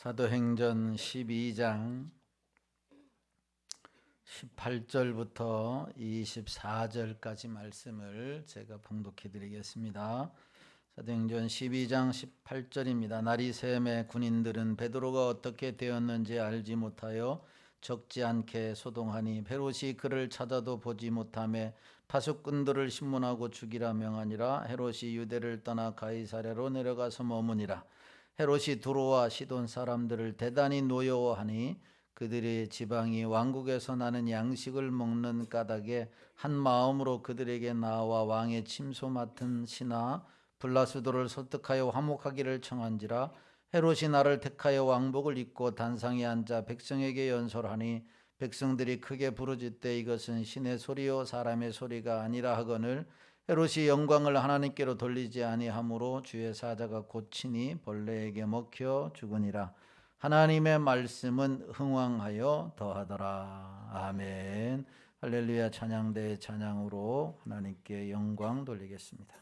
사도행전 12장 18절부터 24절까지 말씀을 제가 봉독해 드리겠습니다. 사도행전 12장 18절입니다. 날이 새매 군인들은 베드로가 어떻게 되었는지 알지 못하여 적지 않게 소동하니 헤롯이 그를 찾아도 보지 못하며 파수꾼들을 신문하고 죽이라 명하니라. 헤롯이 유대를 떠나 가이사랴로 내려가서 머무니라. 헤롯이 두로와 시돈 사람들을 대단히 노여워하니 그들의 지방이 왕국에서 나는 양식을 먹는 까닭에 한 마음으로 그들에게 나와 왕의 침소 맡은 신하 블라스도를 설득하여 화목하기를 청한지라. 헤롯이 나를 택하여 왕복을 입고 단상에 앉아 백성에게 연설하니 백성들이 크게 부르짖되 이것은 신의 소리요 사람의 소리가 아니라 하거늘 헤롯이 영광을 하나님께로 돌리지 아니하므로 주의 사자가 고치니 벌레에게 먹혀 죽으니라. 하나님의 말씀은 흥왕하여 더하더라. 아멘. 할렐루야. 찬양대 찬양으로 하나님께 영광 돌리겠습니다.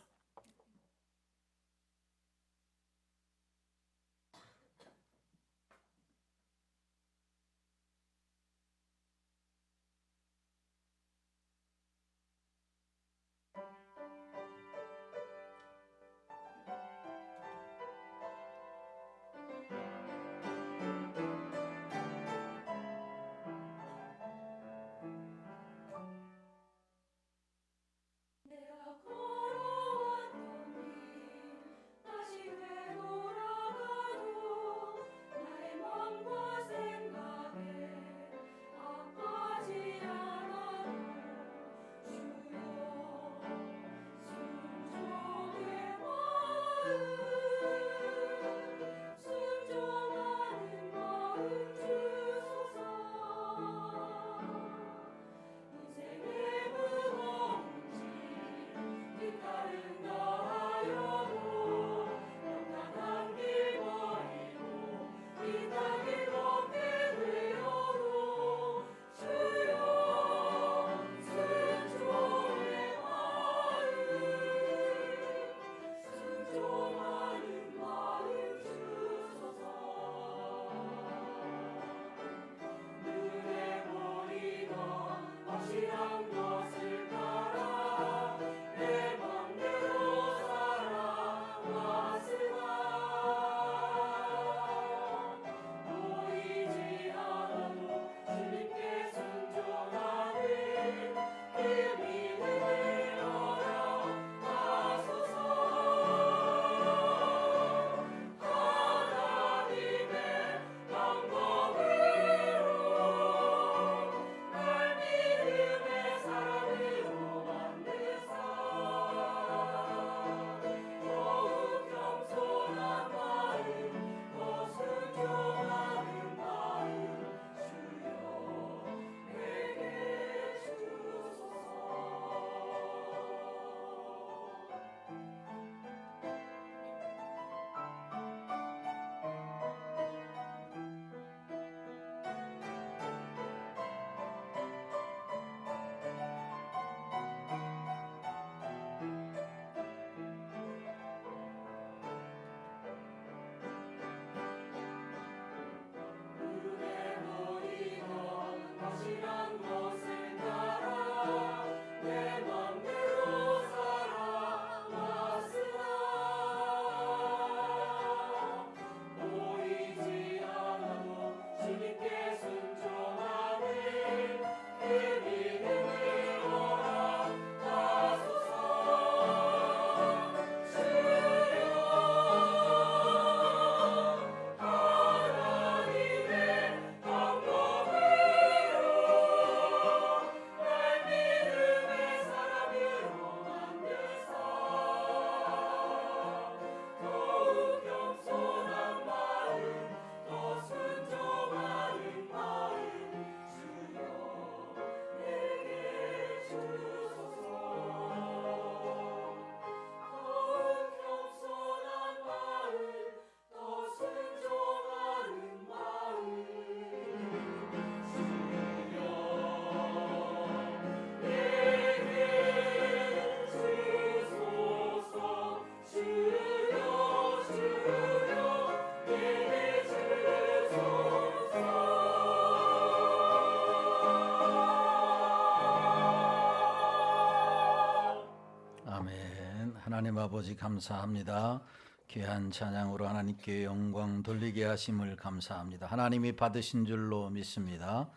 아버지 감사합니다. 귀한 찬양으로 하나님께 영광 돌리게 하심을 감사합니다. 하나님이 받으신 줄로 믿습니다.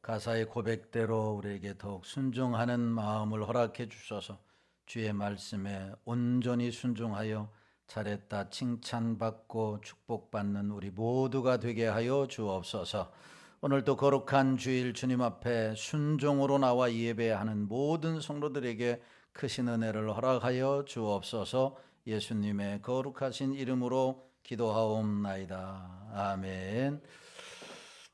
가사의 고백대로 우리에게 더욱 순종하는 마음을 허락해 주셔서 주의 말씀에 온전히 순종하여 잘했다 칭찬받고 축복받는 우리 모두가 되게 하여 주옵소서. 오늘도 거룩한 주일 주님 앞에 순종으로 나와 예배하는 모든 성도들에게 크신 은혜를 허락하여 주옵소서. 예수님의 거룩하신 이름으로 기도하옵나이다. 아멘.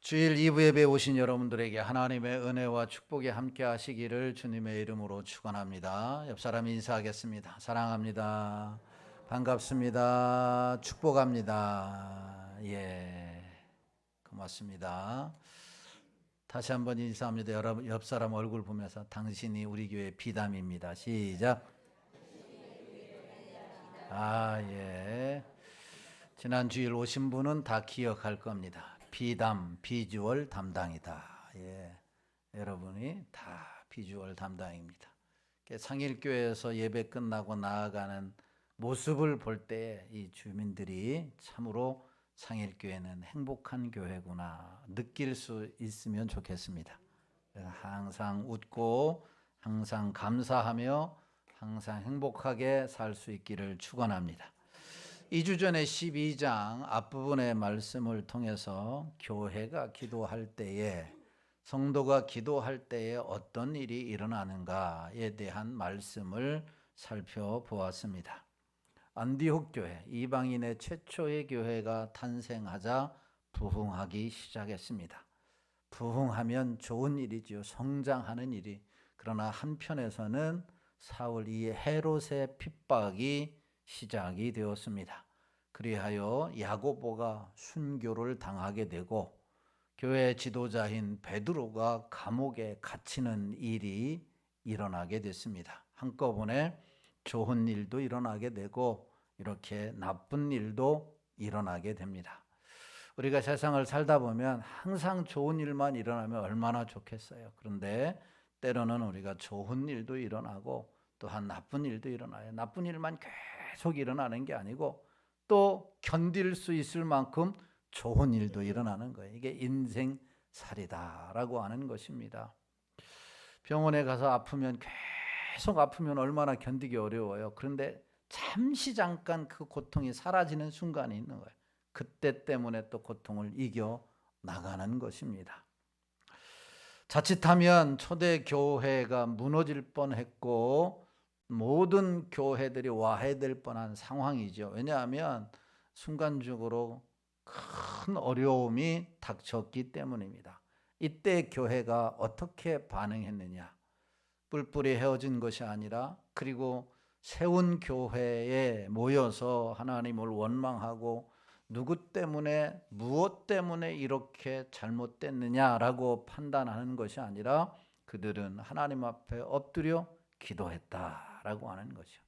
주일 2부 예배 오신 여러분들에게 하나님의 은혜와 축복이 함께 하시기를 주님의 이름으로 축원합니다. 옆 사람 인사하겠습니다. 사랑합니다. 반갑습니다. 축복합니다. 예, 고맙습니다. 다시 한번 인사합니다. 여러분 옆 사람 얼굴 보면서 당신이 우리 교회 비담입니다. 시작. 예. 지난 주일 오신 분은 다 기억할 겁니다. 비담, 비주얼 담당이다. 예. 여러분이 다 비주얼 담당입니다. 상일교회에서 예배 끝나고 나아가는 모습을 볼 때 이 주민들이 참으로 상일교회는 행복한 교회구나 느낄 수 있으면 좋겠습니다. 항상 웃고 항상 감사하며 항상 행복하게 살 수 있기를 축원합니다. 2주 전에 12장 앞부분의 말씀을 통해서 교회가 기도할 때에 성도가 기도할 때에 어떤 일이 일어나는가에 대한 말씀을 살펴보았습니다. 안디옥 교회, 이방인의 최초의 교회가 탄생하자 부흥하기 시작했습니다. 부흥하면 좋은 일이지요. 성장하는 일이. 그러나 한편에서는 사울 이 헤롯의 핍박이 시작이 되었습니다. 그리하여 야고보가 순교를 당하게 되고 교회 지도자인 베드로가 감옥에 갇히는 일이 일어나게 됐습니다. 한꺼번에 좋은 일도 일어나게 되고 이렇게 나쁜 일도 일어나게 됩니다. 우리가 세상을 살다 보면 항상 좋은 일만 일어나면 얼마나 좋겠어요. 그런데 때로는 우리가 좋은 일도 일어나고 또한 나쁜 일도 일어나요. 나쁜 일만 계속 일어나는 게 아니고 또 견딜 수 있을 만큼 좋은 일도 일어나는 거예요. 이게 인생살이다라고 하는 것입니다. 병원에 가서 아프면 계속 아프면 얼마나 견디기 어려워요. 그런데 잠시 잠깐 그 고통이 사라지는 순간이 있는 거예요. 그때 때문에 또 고통을 이겨 나가는 것입니다. 자칫하면 초대 교회가 무너질 뻔했고 모든 교회들이 와해될 뻔한 상황이죠. 왜냐하면 순간적으로 큰 어려움이 닥쳤기 때문입니다. 이때 교회가 어떻게 반응했느냐? 뿔뿔이 헤어진 것이 아니라 그리고 세운 교회에 모여서 하나님을 원망하고 누구 때문에 무엇 때문에 이렇게 잘못됐느냐라고 판단하는 것이 아니라 그들은 하나님 앞에 엎드려 기도했다라고 하는 거죠.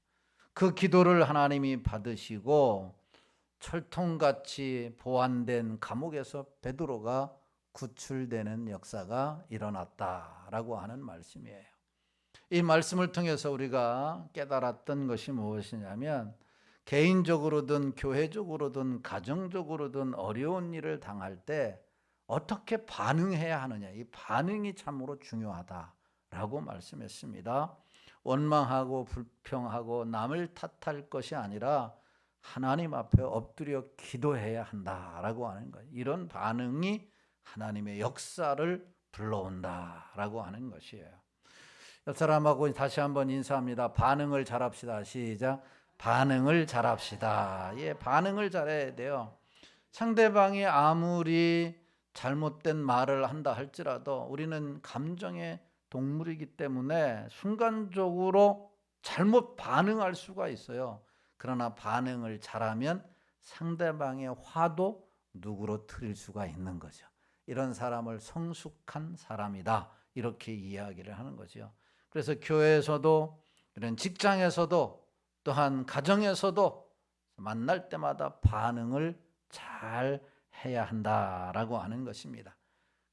그 기도를 하나님이 받으시고 철통같이 보완된 감옥에서 베드로가 구출되는 역사가 일어났다라고 하는 말씀이에요. 이 말씀을 통해서 우리가 깨달았던 것이 무엇이냐면 개인적으로든 교회적으로든 가정적으로든 어려운 일을 당할 때 어떻게 반응해야 하느냐, 이 반응이 참으로 중요하다라고 말씀했습니다. 원망하고 불평하고 남을 탓할 것이 아니라 하나님 앞에 엎드려 기도해야 한다라고 하는 거예요. 이런 반응이 하나님의 역사를 불러온다라고 하는 것이에요. 옆 사람하고 다시 한번 인사합니다. 반응을 잘합시다. 시작. 반응을 잘합시다. 예, 반응을 잘해야 돼요. 상대방이 아무리 잘못된 말을 한다 할지라도 우리는 감정의 동물이기 때문에 순간적으로 잘못 반응할 수가 있어요. 그러나 반응을 잘하면 상대방의 화도 누그러뜨릴 수가 있는 거죠. 이런 사람을 성숙한 사람이다 이렇게 이야기를 하는 거죠. 그래서 교회에서도 이런 직장에서도 또한 가정에서도 만날 때마다 반응을 잘 해야 한다라고 하는 것입니다.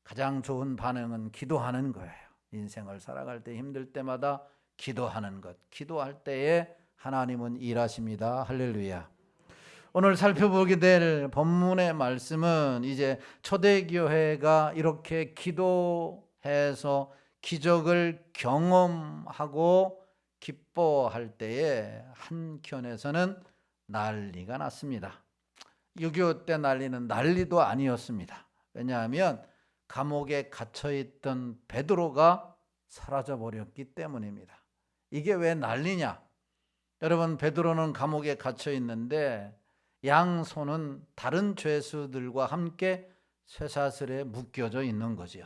가장 좋은 반응은 기도하는 거예요. 인생을 살아갈 때 힘들 때마다 기도하는 것. 기도할 때에 하나님은 일하십니다. 할렐루야. 오늘 살펴보게 될 본문의 말씀은 이제 초대교회가 이렇게 기도해서 기적을 경험하고 기뻐할 때에 한켠에서는 난리가 났습니다. 6.25 때 난리는 난리도 아니었습니다. 왜냐하면 감옥에 갇혀있던 베드로가 사라져버렸기 때문입니다. 이게 왜 난리냐? 여러분, 베드로는 감옥에 갇혀 있는데 양손은 다른 죄수들과 함께 쇠사슬에 묶여져 있는 거죠.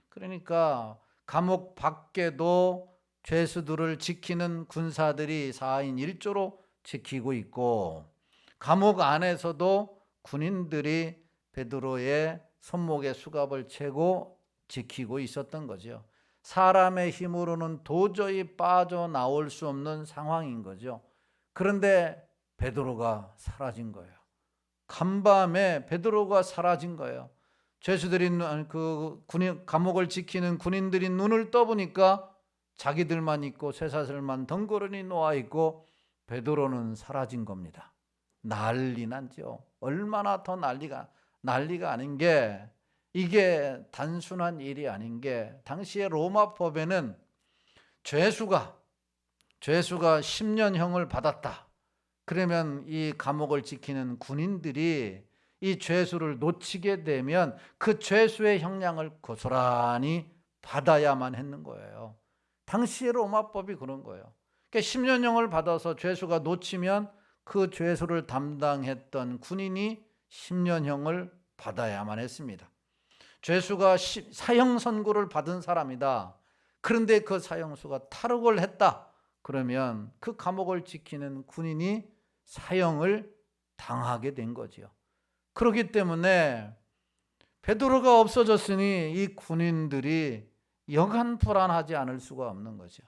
그러니까 감옥 밖에도 죄수들을 지키는 군사들이 4인 1조로 지키고 있고, 감옥 안에서도 군인들이 베드로의 손목에 수갑을 채고 지키고 있었던 거죠. 사람의 힘으로는 도저히 빠져나올 수 없는 상황인 거죠. 그런데 베드로가 사라진 거예요. 간밤에 베드로가 사라진 거예요. 죄수들이 감옥을 지키는 군인들이 눈을 떠보니까 자기들만 있고 쇠사슬만 덩그러니 놓아 있고 베드로는 사라진 겁니다. 난리 났죠. 얼마나 더 난리가 아닌 게, 이게 단순한 일이 아닌 게, 당시에 로마법에는 죄수가 10년형을 받았다. 그러면 이 감옥을 지키는 군인들이 이 죄수를 놓치게 되면 그 죄수의 형량을 고스란히 받아야만 했는 거예요. 당시의 로마법이 그런 거예요. 그러니까 10년형을 받아서 죄수가 놓치면 그 죄수를 담당했던 군인이 10년형을 받아야만 했습니다. 죄수가 사형 선고를 받은 사람이다. 그런데 그 사형수가 탈옥을 했다. 그러면 그 감옥을 지키는 군인이 사형을 당하게 된 거지요. 그렇기 때문에 베드로가 없어졌으니 이 군인들이 여간 불안하지 않을 수가 없는 거죠.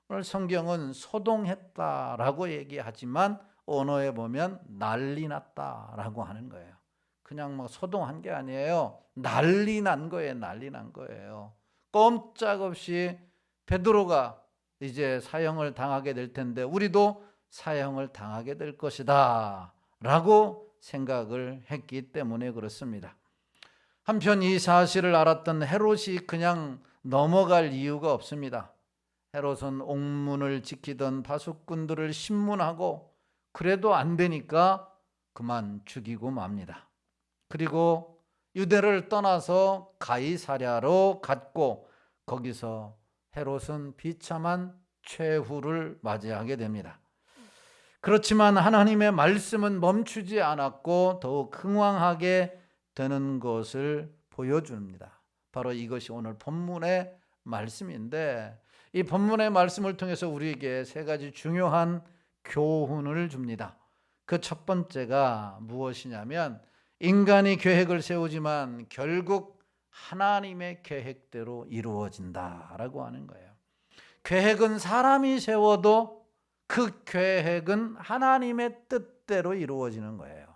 오늘 성경은 소동했다라고 얘기하지만 언어에 보면 난리 났다라고 하는 거예요. 그냥 뭐 소동한 게 아니에요. 난리 난 거예요. 난리 난 거예요. 꼼짝없이 베드로가 이제 사형을 당하게 될 텐데 우리도 사형을 당하게 될 것이다 라고 생각을 했기 때문에 그렇습니다. 한편 이 사실을 알았던 헤롯이 그냥 넘어갈 이유가 없습니다. 헤롯은 옥문을 지키던 파수꾼들을 신문하고 그래도 안 되니까 그만 죽이고 맙니다. 그리고 유대를 떠나서 가이사랴로 갔고 거기서 헤롯은 비참한 최후를 맞이하게 됩니다. 그렇지만 하나님의 말씀은 멈추지 않았고 더욱 흥왕하게 되는 것을 보여줍니다. 바로 이것이 오늘 본문의 말씀인데, 이 본문의 말씀을 통해서 우리에게 세 가지 중요한 교훈을 줍니다. 그 첫 번째가 무엇이냐면 인간이 계획을 세우지만 결국 하나님의 계획대로 이루어진다라고 하는 거예요. 계획은 사람이 세워도 그 계획은 하나님의 뜻대로 이루어지는 거예요.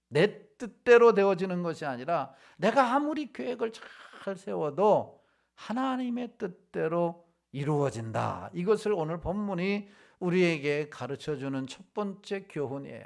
내 뜻대로 되어지는 것이 아니라 내가 아무리 계획을 잘 세워도 하나님의 뜻대로 이루어진다. 이것을 오늘 본문이 우리에게 가르쳐주는 첫 번째 교훈이에요.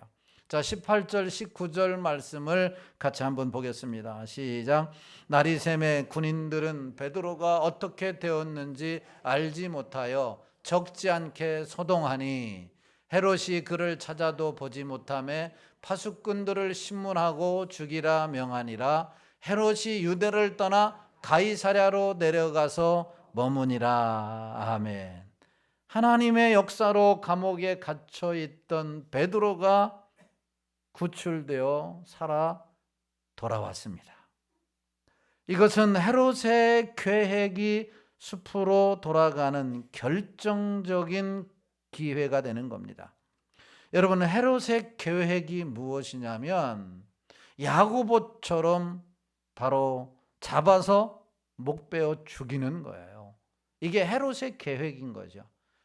자, 18절 19절 말씀을 같이 한번 보겠습니다. 시작. 나리샘의 군인들은 베드로가 어떻게 되었는지 알지 못하여 적지 않게 소동하니 헤롯이 그를 찾아도 보지 못하매 파수꾼들을 신문하고 죽이라 명하니라. 헤롯이 유대를 떠나 가이사랴로 내려가서 머무니라. 아멘. 하나님의 역사로 감옥에 갇혀 있던 베드로가 구출되어 살아 돌아왔습니다. 이것은 헤롯의 계획이 숲으로 돌아가는 결정적인 기회가 되는 겁니다. 여러분, 헤롯의 계획이 무엇이냐면 야고보처럼 바로 잡아서 목 베어 죽이는 거예요. 이게 헤롯의 계획인 거죠.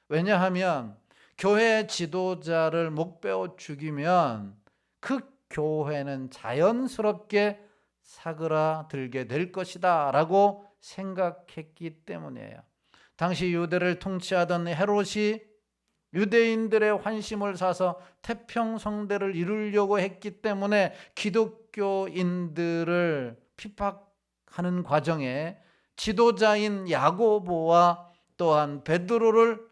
왜냐하면 교회 지도자를 목 베어 죽이면 그 교회는 자연스럽게 사그라들게 될 것이다 라고 생각했기 때문이에요. 당시 유대를 통치하던 헤롯이 유대인들의 환심을 사서 태평성대를 이루려고 했기 때문에 기독교인들을 핍박하는 과정에 지도자인 야고보와 또한 베드로를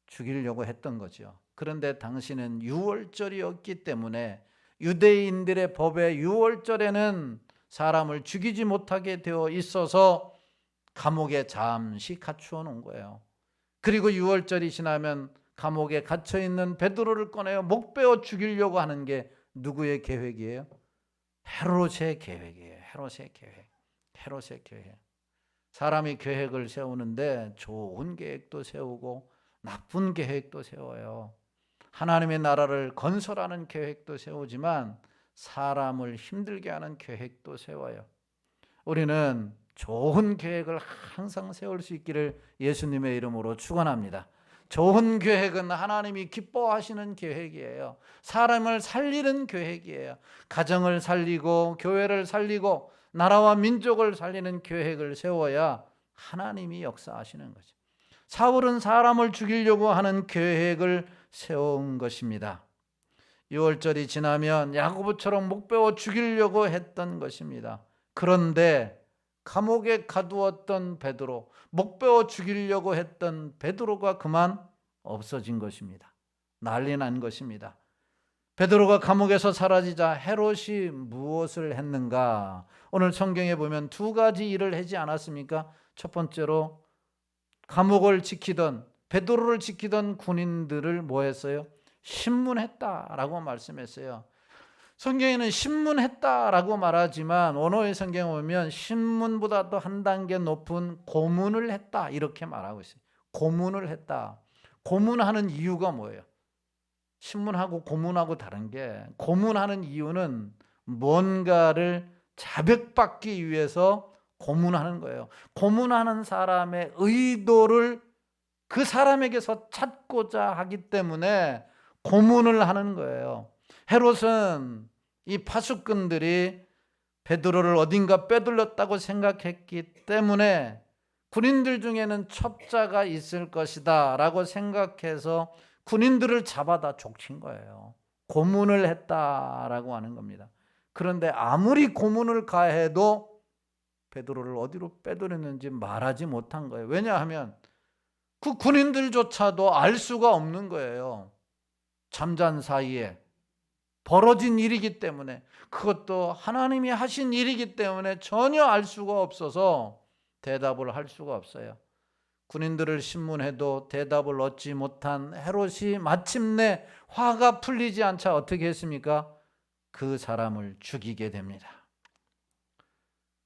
죽이려고 했던 거죠. 그런데 당시는 유월절이었기 때문에 유대인들의 법에 유월절에는 사람을 죽이지 못하게 되어 있어서 감옥에 잠시 갇혀 놓은 거예요. 그리고 유월절이 지나면 감옥에 갇혀 있는 베드로를 꺼내어 목 베어 죽이려고 하는 게 누구의 계획이에요? 헤롯의 계획이에요. 헤롯의 계획. 사람이 계획을 세우는데 좋은 계획도 세우고 나쁜 계획도 세워요. 하나님의 나라를 건설하는 계획도 세우지만 사람을 힘들게 하는 계획도 세워요. 우리는 좋은 계획을 항상 세울 수 있기를 예수님의 이름으로 축원합니다. 좋은 계획은 하나님이 기뻐하시는 계획이에요. 사람을 살리는 계획이에요. 가정을 살리고 교회를 살리고 나라와 민족을 살리는 계획을 세워야 하나님이 역사하시는 거죠. 사울은 사람을 죽이려고 하는 계획을 세운 것입니다. 6월절이 지나면 야고보처럼 목 베어 죽이려고 했던 것입니다. 그런데 감옥에 가두었던 베드로, 목 베어 죽이려고 했던 베드로가 그만 없어진 것입니다. 난리 난 것입니다. 베드로가 감옥에서 사라지자 헤롯이 무엇을 했는가? 오늘 성경에 보면 두 가지 일을 하지 않았습니까? 첫 번째로 감옥을 지키던 베드로를 지키던 군인들을 뭐 했어요? 신문했다라고 말씀했어요. 성경에는 신문했다라고 말하지만 원어의 성경에 보면 신문보다도 한 단계 높은 고문을 했다 이렇게 말하고 있어요. 고문을 했다. 고문하는 이유가 뭐예요? 신문하고 고문하고 다른 게, 고문하는 이유는 뭔가를 자백받기 위해서 고문하는 거예요. 고문하는 사람의 의도를 그 사람에게서 찾고자 하기 때문에 고문을 하는 거예요. 헤롯은 이 파수꾼들이 베드로를 어딘가 빼돌렸다고 생각했기 때문에 군인들 중에는 첩자가 있을 것이다 라고 생각해서 군인들을 잡아다 족친 거예요. 고문을 했다라고 하는 겁니다. 그런데 아무리 고문을 가해도 베드로를 어디로 빼돌렸는지 말하지 못한 거예요. 왜냐하면 그 군인들조차도 알 수가 없는 거예요. 잠잔 사이에 벌어진 일이기 때문에, 그것도 하나님이 하신 일이기 때문에 전혀 알 수가 없어서 대답을 할 수가 없어요. 군인들을 신문해도 대답을 얻지 못한 헤롯이 마침내 화가 풀리지 않자 어떻게 했습니까? 그 사람을 죽이게 됩니다.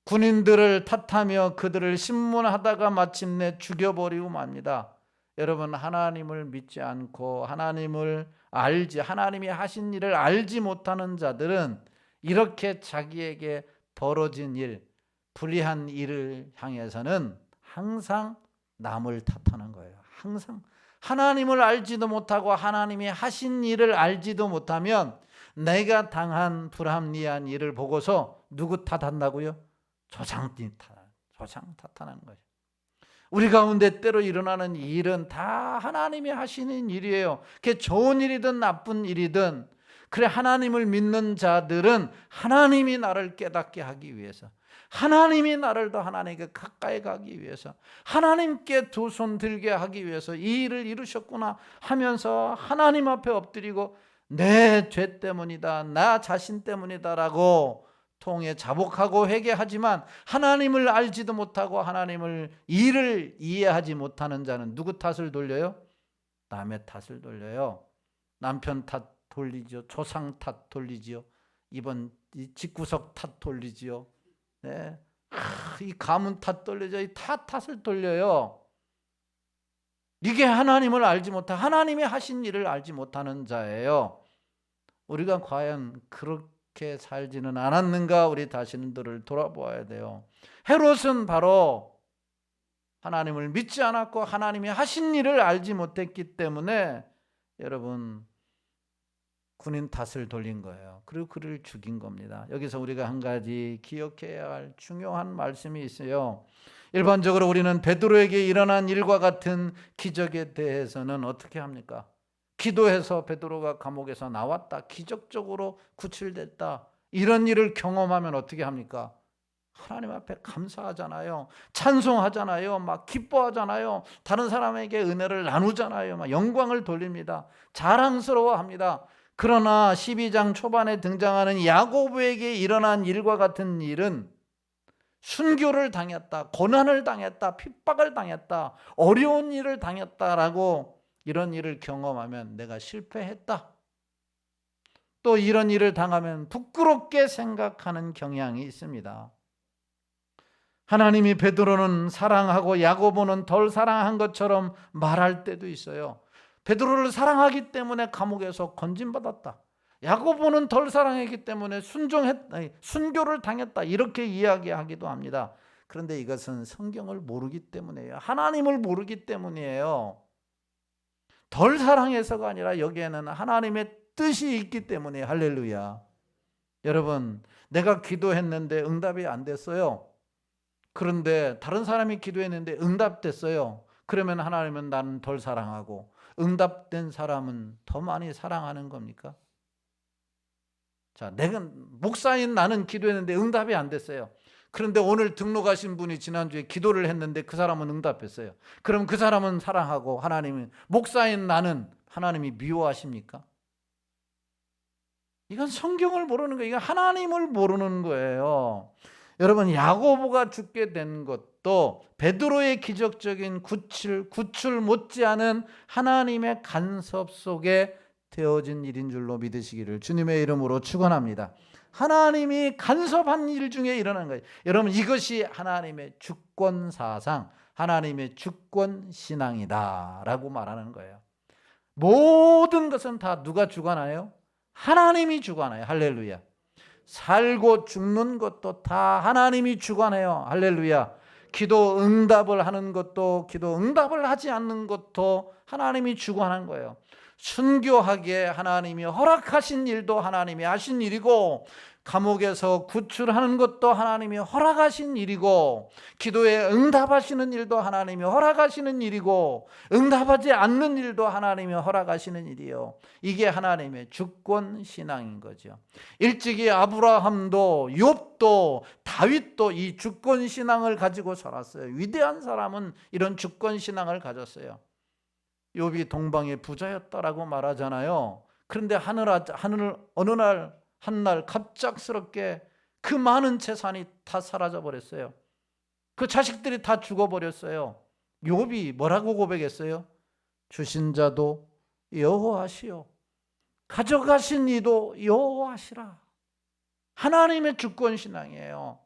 군인들을 탓하며 그들을 신문하다가 마침내 죽여버리고 맙니다. 여러분, 하나님을 믿지 않고 하나님을 알지, 하나님이 하신 일을 알지 못하는 자들은 이렇게 자기에게 벌어진 일, 불의한 일을 향해서는 항상 남을 탓하는 거예요. 항상 하나님을 알지도 못하고 하나님이 하신 일을 알지도 못하면 내가 당한 불합리한 일을 보고서 누구 탓한다고요? 조상 탓하는 거죠. 우리 가운데 때로 일어나는 일은 다 하나님이 하시는 일이에요. 그게 좋은 일이든 나쁜 일이든, 그래 하나님을 믿는 자들은 하나님이 나를 깨닫게 하기 위해서, 하나님이 나를 더 하나님께 가까이 가기 위해서, 하나님께 두 손 들게 하기 위해서 이 일을 이루셨구나 하면서 하나님 앞에 엎드리고 내 죄 때문이다, 나 자신 때문이다라고 통해 자복하고 회개하지만 하나님을 알지도 못하고 하나님을 일을 이해하지 못하는 자는 누구 탓을 돌려요? 남의 탓을 돌려요. 남편 탓 돌리죠. 조상 탓 돌리지요. 이번 집구석 탓 돌리지요. 네. 이 가문 탓 돌리죠. 이 탓을 돌려요. 이게 하나님을 알지 못하, 하나님이 하신 일을 알지 못하는 자예요. 우리가 과연 그렇게 살지는 않았는가? 우리 자신들을 돌아보아야 돼요. 헤롯은 바로 하나님을 믿지 않았고 하나님이 하신 일을 알지 못했기 때문에 여러분 군인 탓을 돌린 거예요. 그리고 그를 죽인 겁니다. 여기서 우리가 한 가지 기억해야 할 중요한 말씀이 있어요. 일반적으로 우리는 베드로에게 일어난 일과 같은 기적에 대해서는 어떻게 합니까? 기도해서 베드로가 감옥에서 나왔다, 기적적으로 구출됐다, 이런 일을 경험하면 어떻게 합니까? 하나님 앞에 감사하잖아요. 찬송하잖아요. 막 기뻐하잖아요. 다른 사람에게 은혜를 나누잖아요. 막 영광을 돌립니다. 자랑스러워합니다. 그러나 12장 초반에 등장하는 야고보에게 일어난 일과 같은 일은 순교를 당했다, 고난을 당했다, 핍박을 당했다, 어려운 일을 당했다라고 이런 일을 경험하면 내가 실패했다, 또 이런 일을 당하면 부끄럽게 생각하는 경향이 있습니다. 하나님이 베드로는 사랑하고 야고보는 덜 사랑한 것처럼 말할 때도 있어요. 베드로를 사랑하기 때문에 감옥에서 건진받았다, 야고보는 덜 사랑했기 때문에 순교를 당했다, 이렇게 이야기하기도 합니다. 그런데 이것은 성경을 모르기 때문이에요. 하나님을 모르기 때문이에요. 덜 사랑해서가 아니라 여기에는 하나님의 뜻이 있기 때문에. 할렐루야. 여러분, 내가 기도했는데 응답이 안 됐어요. 그런데 다른 사람이 기도했는데 응답됐어요. 그러면 하나님은 나는 덜 사랑하고 응답된 사람은 더 많이 사랑하는 겁니까? 자, 내가 목사인 나는 기도했는데 응답이 안 됐어요. 그런데 오늘 등록하신 분이 지난주에 기도를 했는데 그 사람은 응답했어요. 그럼 그 사람은 사랑하고 하나님은, 목사인 나는 하나님이 미워하십니까? 이건 성경을 모르는 거예요. 이건 하나님을 모르는 거예요. 여러분, 야고보가 죽게 된 것도 베드로의 기적적인 구출 못지않은 하나님의 간섭 속에 되어진 일인 줄로 믿으시기를 주님의 이름으로 축원합니다. 하나님이 간섭한 일 중에 일어난 거예요. 여러분, 이것이 하나님의 주권 사상, 하나님의 주권 신앙이다 라고 말하는 거예요. 모든 것은 다 누가 주관하요? 하나님이 주관해요. 할렐루야. 살고 죽는 것도 다 하나님이 주관해요. 할렐루야. 기도 응답을 하는 것도, 기도 응답을 하지 않는 것도 하나님이 주관한 거예요. 순교하게 하나님이 허락하신 일도 하나님이 하신 일이고, 감옥에서 구출하는 것도 하나님이 허락하신 일이고, 기도에 응답하시는 일도 하나님이 허락하시는 일이고, 응답하지 않는 일도 하나님이 허락하시는 일이요. 이게 하나님의 주권 신앙인 거죠. 일찍이 아브라함도 욥도 다윗도 이 주권 신앙을 가지고 살았어요. 위대한 사람은 이런 주권 신앙을 가졌어요. 욥이 동방의 부자였다라고 말하잖아요. 그런데 어느 날 한날 갑작스럽게 그 많은 재산이 다 사라져 버렸어요. 그 자식들이 다 죽어버렸어요. 욥이 뭐라고 고백했어요? 주신 자도 여호와시요, 가져가신 이도 여호와시라. 하나님의 주권 신앙이에요.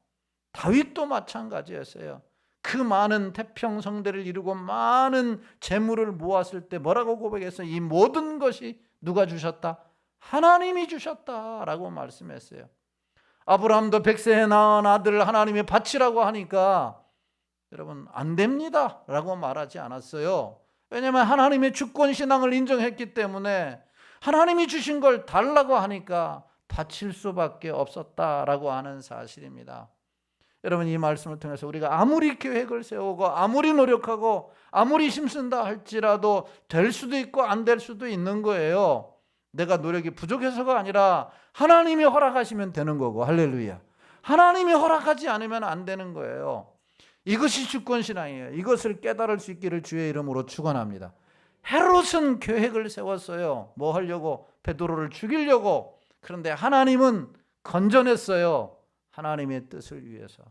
다윗도 마찬가지였어요. 그 많은 태평성대를 이루고 많은 재물을 모았을 때 뭐라고 고백했어요? 이 모든 것이 누가 주셨다? 하나님이 주셨다라고 말씀했어요. 아브라함도 100세에 낳은 아들을 하나님이 바치라고 하니까 여러분, 안 됩니다 라고 말하지 않았어요. 왜냐하면 하나님의 주권 신앙을 인정했기 때문에 하나님이 주신 걸 달라고 하니까 바칠 수밖에 없었다라고 하는 사실입니다. 여러분, 이 말씀을 통해서 우리가 아무리 계획을 세우고 아무리 노력하고 아무리 힘쓴다 할지라도 될 수도 있고 안 될 수도 있는 거예요. 내가 노력이 부족해서가 아니라 하나님이 허락하시면 되는 거고. 할렐루야. 하나님이 허락하지 않으면 안 되는 거예요. 이것이 주권신앙이에요. 이것을 깨달을 수 있기를 주의 이름으로 축원합니다. 헤롯은 계획을 세웠어요. 뭐 하려고? 베드로를 죽이려고. 그런데 하나님은 건져냈어요. 하나님의 뜻을 위해서.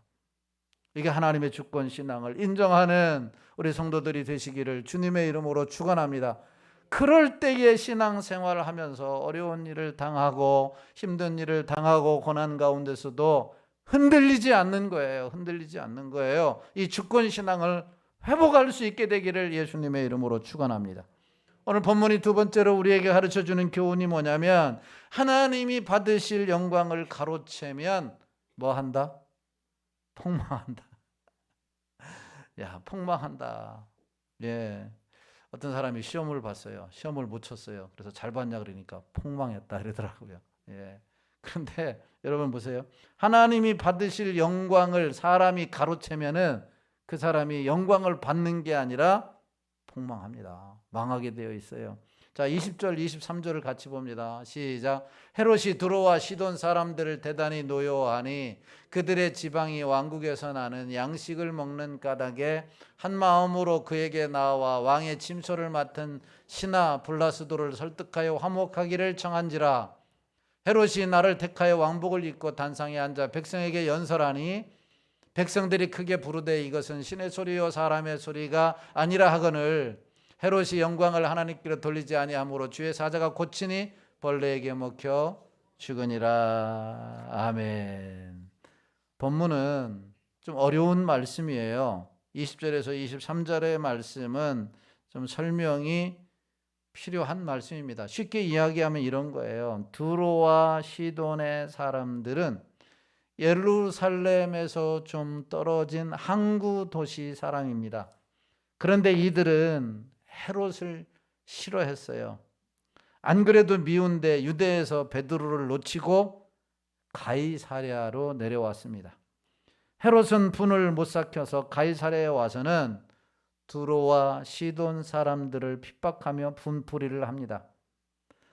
이게 하나님의 주권신앙을 인정하는 우리 성도들이 되시기를 주님의 이름으로 축원합니다. 그럴 때에 신앙생활을 하면서 어려운 일을 당하고 힘든 일을 당하고 고난 가운데서도 흔들리지 않는 거예요. 흔들리지 않는 거예요. 이 주권신앙을 회복할 수 있게 되기를 예수님의 이름으로 축원합니다. 오늘 본문이 두 번째로 우리에게 가르쳐주는 교훈이 뭐냐면, 하나님이 받으실 영광을 가로채면 뭐 한다? 폭망한다. 야, 폭망한다. 예. 어떤 사람이 시험을 봤어요. 시험을 못 쳤어요. 그래서 잘 봤냐 그러니까 폭망했다 이러더라고요. 예. 그런데 여러분 보세요. 하나님이 받으실 영광을 사람이 가로채면은 그 사람이 영광을 받는 게 아니라 폭망합니다. 망하게 되어 있어요. 자, 20절, 23절을 같이 봅니다. 시작. 헤롯이 두로와 시돈 사람들을 대단히 노여워하니 그들의 지방이 왕국에서 나는 양식을 먹는 까닭에 한 마음으로 그에게 나와 왕의 침소를 맡은 신하 블라스도를 설득하여 화목하기를 청한지라. 헤롯이 나를 택하여 왕복을 입고 단상에 앉아 백성에게 연설하니 백성들이 크게 부르되 이것은 신의 소리요 사람의 소리가 아니라 하거늘 헤롯이 영광을 하나님께로 돌리지 아니하므로 주의 사자가 고치니 벌레에게 먹혀 죽으니라. 아멘. 본문은 좀 어려운 말씀이에요. 20절에서 23절의 말씀은 좀 설명이 필요한 말씀입니다. 쉽게 이야기하면 이런 거예요. 두로와 시돈의 사람들은 예루살렘에서 좀 떨어진 항구 도시 사람입니다. 그런데 이들은 헤롯을 싫어했어요. 안 그래도 미운데 유대에서 베드로를 놓치고 가이사랴로 내려왔습니다. 헤롯은 분을 못 삭혀서 가이사랴에 와서는 두로와 시돈 사람들을 핍박하며 분풀이를 합니다.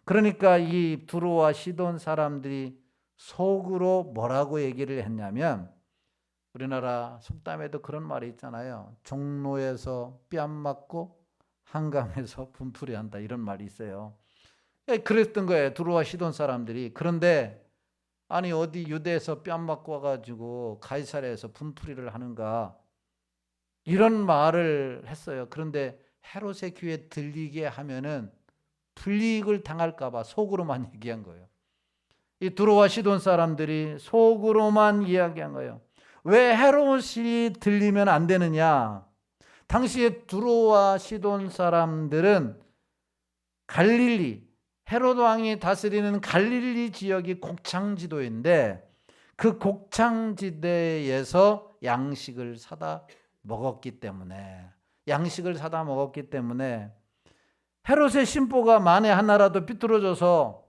그러니까 이 두로와 시돈 사람들이 속으로 뭐라고 얘기를 했냐면, 우리나라 속담에도 그런 말이 있잖아요. 종로에서 뺨 맞고 한강에서 분풀이한다, 이런 말이 있어요. 그랬던 거예요, 두로와 시돈 사람들이. 그런데 아니 어디 유대에서 뺨 맞고 와가지고 가이사랴에서 분풀이를 하는가, 이런 말을 했어요. 그런데 헤롯의 귀에 들리게 하면은 불이익을 당할까 봐 속으로만 얘기한 거예요. 이 두로와 시돈 사람들이 속으로만 이야기한 거예요. 왜 헤롯이 들리면 안 되느냐? 당시에 두로와 시돈 사람들은 갈릴리, 헤롯 왕이 다스리는 갈릴리 지역이 곡창지도인데 그 곡창지대에서 양식을 사다 먹었기 때문에 헤롯의 심보가 만에 하나라도 삐뚤어져서,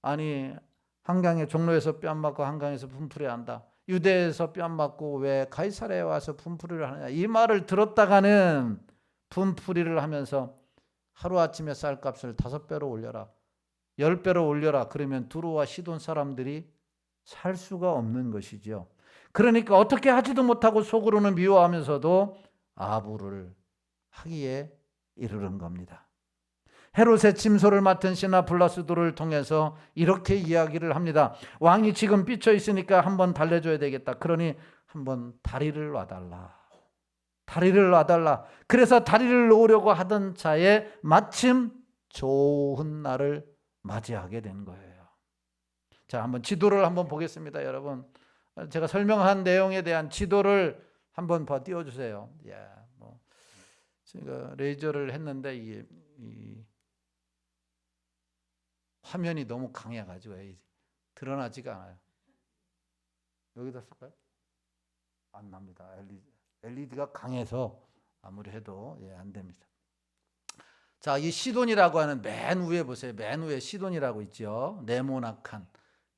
아니 한강에 종로에서 뺨 맞고 한강에서 분풀이 한다, 유대에서 뺨 맞고 왜 가이사랴에 와서 분풀이를 하느냐, 이 말을 들었다가는 분풀이를 하면서 하루아침에 쌀값을 5배로 올려라, 10배로 올려라, 그러면 두로와 시돈 사람들이 살 수가 없는 것이죠. 그러니까 어떻게 하지도 못하고 속으로는 미워하면서도 아부를 하기에 이르는 겁니다. 헤롯의 침소를 맡은 신하 블라스도를 통해서 이렇게 이야기를 합니다. 왕이 지금 삐쳐 있으니까 한번 달래줘야 되겠다. 그러니 한번 다리를 놔달라. 그래서 다리를 놓으려고 하던 차에 마침 좋은 날을 맞이하게 된 거예요. 자, 한번 지도를 한번 보겠습니다, 여러분. 제가 설명한 내용에 대한 지도를 한번 띄워주세요. 제가 레이저를 했는데 이 화면이 너무 강해가지고 드러나지가 않아요. 여기다 쓸까요? 안 납니다. LED가 강해서 아무리 해도 안 됩니다. 자, 이 시돈이라고 하는 맨 위에 보세요. 맨 위에 시돈이라고 있죠. 네모나칸.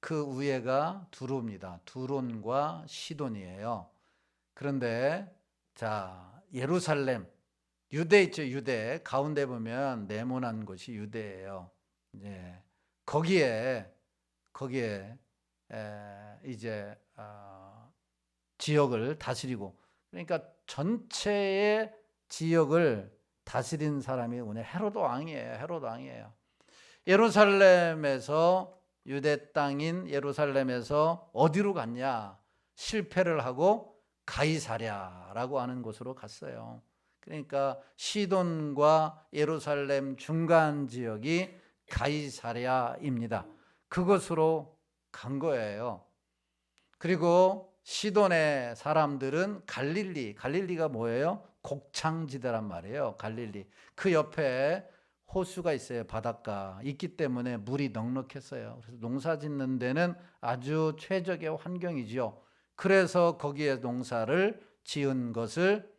그 위에가 두로입니다. 두론과 시돈이에요. 그런데 자, 예루살렘, 유대 있죠. 유대 가운데 보면 네모난 곳이 유대예요. 거기에 이제 지역을 다스리고, 그러니까 전체의 지역을 다스린 사람이 오늘 헤롯 왕이에요. 예루살렘에서, 유대 땅인 예루살렘에서 어디로 갔냐? 실패를 하고 가이사랴라고 하는 곳으로 갔어요. 그러니까 시돈과 예루살렘 중간 지역이 가이사랴입니다. 그곳으로 간 거예요. 그리고 시돈의 사람들은 갈릴리가 뭐예요? 곡창지대란 말이에요. 갈릴리. 그 옆에 호수가 있어요. 바닷가 있기 때문에 물이 넉넉했어요. 그래서 농사 짓는 데는 아주 최적의 환경이지요. 그래서 거기에 농사를 지은 것을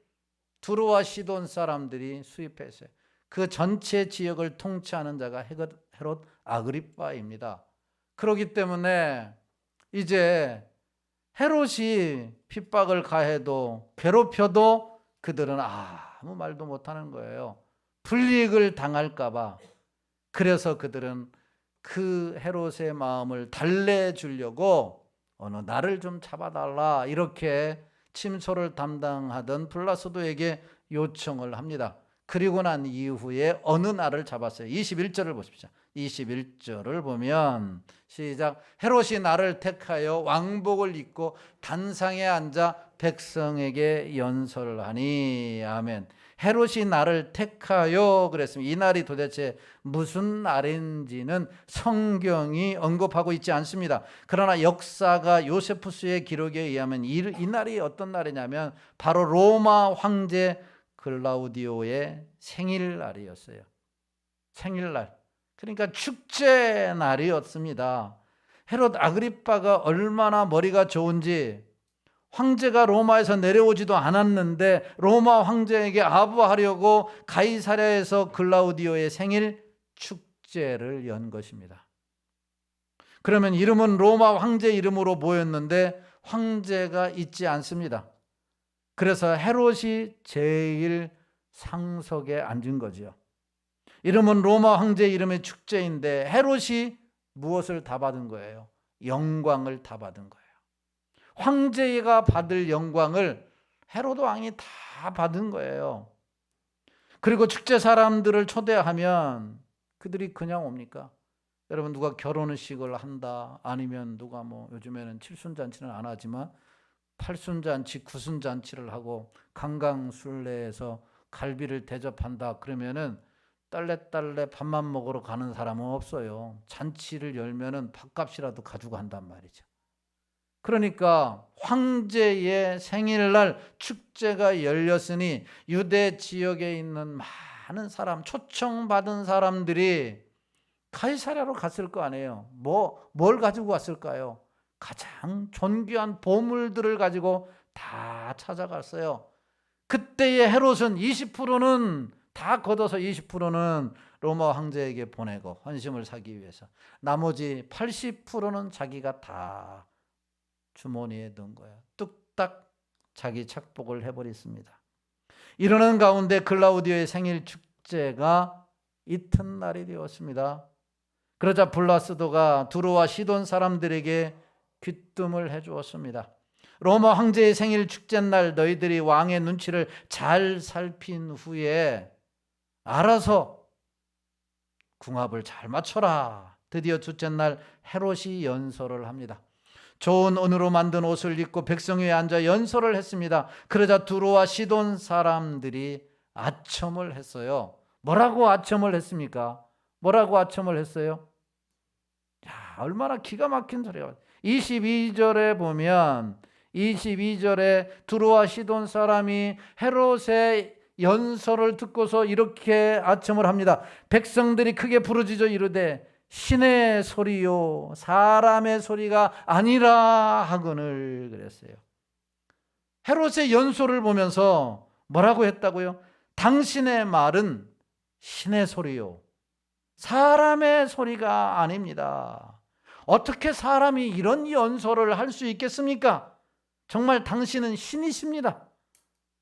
두로와 시돈 사람들이 수입했어요. 그 전체 지역을 통치하는 자가 헤롯 아그리빠입니다. 그렇기 때문에 이제 헤롯이 핍박을 가해도 괴롭혀도 그들은 아무 말도 못하는 거예요. 불이익을 당할까 봐. 그래서 그들은 그 헤롯의 마음을 달래주려고 나를 좀 잡아달라 이렇게 침소를 담당하던 블라스도에게 요청을 합니다. 그리고 난 이후에 어느 날을 잡았어요. 21절을 보십시오. 21절을 보면 시작. 헤롯이 나를 택하여 왕복을 입고 단상에 앉아 백성에게 연설하니. 아멘. 헤롯이 나를 택하여 그랬습니다. 이 날이 도대체 무슨 날인지는 성경이 언급하고 있지 않습니다. 그러나 역사가 요세푸스의 기록에 의하면 이 날이 어떤 날이냐면 바로 로마 황제 글라우디오의 생일날이었어요. 생일날. 그러니까 축제 날이었습니다. 헤롯 아그리빠가 얼마나 머리가 좋은지, 황제가 로마에서 내려오지도 않았는데 로마 황제에게 아부하려고 가이사랴에서 글라우디오의 생일 축제를 연 것입니다. 그러면 이름은 로마 황제 이름으로 모였는데 황제가 있지 않습니다. 그래서 헤롯이 제일 상석에 앉은 거죠. 이름은 로마 황제 이름의 축제인데 헤롯이 무엇을 다 받은 거예요? 영광을 다 받은 거예요. 황제가 받을 영광을 헤롯 왕이 다 받은 거예요. 그리고 축제 사람들을 초대하면 그들이 그냥 옵니까? 여러분, 누가 결혼식을 한다, 아니면 누가 요즘에는 칠순잔치는 안 하지만 팔순잔치, 구순잔치를 하고 강강술래에서 갈비를 대접한다 그러면은 딸래딸래 밥만 먹으러 가는 사람은 없어요. 잔치를 열면은 밥값이라도 가지고 간단 말이죠. 그러니까 황제의 생일날 축제가 열렸으니 유대 지역에 있는 많은 사람, 초청받은 사람들이 가이사랴로 갔을 거 아니에요. 뭘 가지고 왔을까요? 가장 존귀한 보물들을 가지고 다 찾아갔어요. 그때의 헤롯은 20%는 다 걷어서 20%는 로마 황제에게 보내고 헌심을 사기 위해서, 나머지 80%는 자기가 다 주머니에 넣은 거야. 뚝딱 자기 착복을 해버렸습니다. 이러는 가운데 글라우디오의 생일 축제가 이튿날이 되었습니다. 그러자 블라스도가 두로와 시돈 사람들에게 귀뜸을 해주었습니다. 로마 황제의 생일 축제날 너희들이 왕의 눈치를 잘 살핀 후에 알아서 궁합을 잘 맞춰라. 드디어 둘째 날 헤롯이 연설을 합니다. 좋은 은으로 만든 옷을 입고 백성 위에 앉아 연설을 했습니다. 그러자 두로와 시돈 사람들이 아첨을 했어요. 뭐라고 아첨을 했습니까? 뭐라고 아첨을 했어요? 야, 얼마나 기가 막힌 소리가. 22절에 보면 22절에 두로와 시돈 사람이 헤롯의 연설을 듣고서 이렇게 아첨을 합니다. 백성들이 크게 부르짖어 이르되 신의 소리요 사람의 소리가 아니라 하거늘 그랬어요. 헤롯의 연설을 보면서 뭐라고 했다고요? 당신의 말은 신의 소리요 사람의 소리가 아닙니다. 어떻게 사람이 이런 연설을 할 수 있겠습니까? 정말 당신은 신이십니다.